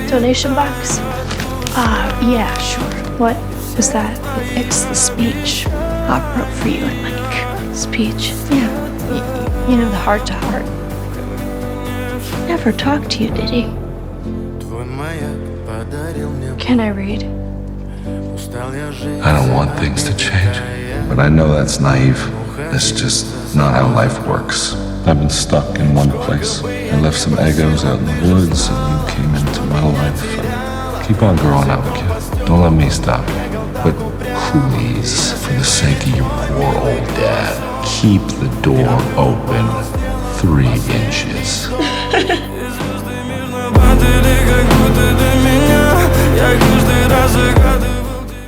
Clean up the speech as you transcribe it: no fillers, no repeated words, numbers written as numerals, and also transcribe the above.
donation box? Yeah, sure. What was that? It's the speech Pop wrote for you and Mike. Speech? Yeah. You know, the heart to heart. Never talked to you, did he? Can I read? I don't want things to change, but I know that's naive. It's just not how life works. I've been stuck in one place. I left some egos out in the woods, and you came into my life. Keep on growing up, kid. Don't let me stop you. But please, for the sake of your poor old dad, keep the door open 3 inches. Ты как будто до меня, я каждый раз загадываю.